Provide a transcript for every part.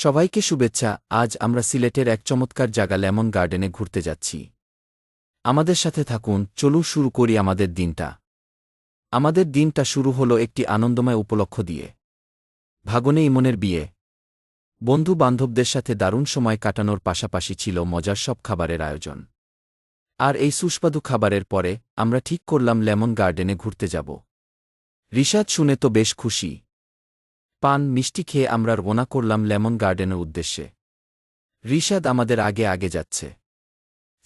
সবাইকে শুভেচ্ছা। আজ আমরা সিলেটের এক চমৎকার জায়গা লেমন গার্ডেনে ঘুরতে যাচ্ছি। আমাদের সাথে থাকুন, চলুন শুরু করি আমাদের দিনটা। আমাদের দিনটা শুরু হলো একটি আনন্দময় উপলক্ষ দিয়ে। ভাগনে ইমনের বিয়ে। বন্ধু বান্ধবদের সাথে দারুণ সময় কাটানোর পাশাপাশি ছিল মজার সব খাবারের আয়োজন। আর এই সুস্বাদু খাবারের পরে আমরা ঠিক করলাম লেমন গার্ডেনে ঘুরতে যাব। রিশাদ শুনে তো বেশ খুশি। পান মিষ্টি খেয়ে আমরা রওনা করলাম লেমন গার্ডেনের উদ্দেশ্যে। রিশাদ আমাদের আগে আগে যাচ্ছে।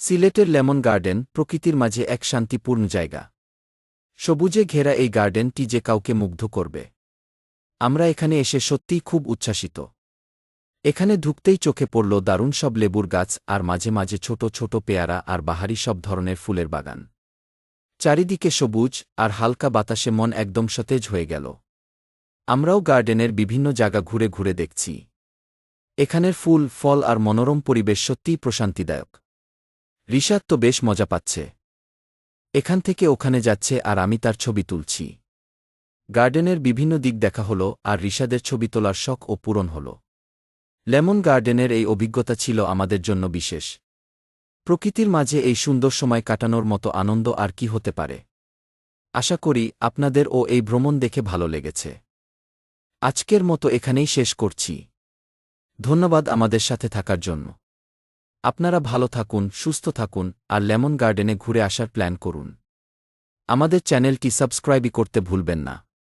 সিলেটের লেমন গার্ডেন প্রকৃতির মাঝে এক শান্তিপূর্ণ জায়গা। সবুজে ঘেরা এই গার্ডেনটি যে কাউকে মুগ্ধ করবে। আমরা এখানে এসে সত্যিই খুব উচ্ছ্বাসিত। এখানে ঢুকতেই চোখে পড়ল দারুণ সব লেবুর গাছ আর মাঝে মাঝে ছোট ছোট পেয়ারা আর বাহারি সব ধরনের ফুলের বাগান। চারিদিকে সবুজ আর হালকা বাতাসে মন একদম সতেজ হয়ে গেল। আমরাও গার্ডেনের বিভিন্ন জায়গা ঘুরে ঘুরে দেখছি। এখানের ফুল ফল আর মনোরম পরিবেশ সত্যিই প্রশান্তিদায়ক। রিশাদ তো বেশ মজা পাচ্ছে। এখান থেকে ওখানে যাচ্ছে আর আমি তার ছবি তুলছি। গার্ডেনের বিভিন্ন দিক দেখা হলো আর রিশাদের ছবি তোলার শখ ও পূরণ হল। লেমন গার্ডেনের এই অভিজ্ঞতা ছিল আমাদের জন্য বিশেষ। প্রকৃতির মাঝে এই সুন্দর সময় কাটানোর মতো আনন্দ আর কি হতে পারে। আশা করি আপনাদেরও এই ভ্রমণ দেখে ভালো লেগেছে। আজকের মতো এখানেই শেষ করছি। ধন্যবাদ আমাদের সাথে থাকার জন্য। আপনারা ভালো থাকুন, সুস্থ থাকুন আর লেমন গার্ডেনে ঘুরে আসার প্ল্যান করুন। আমাদের চ্যানেলটি সাবস্ক্রাইব করতে ভুলবেন না।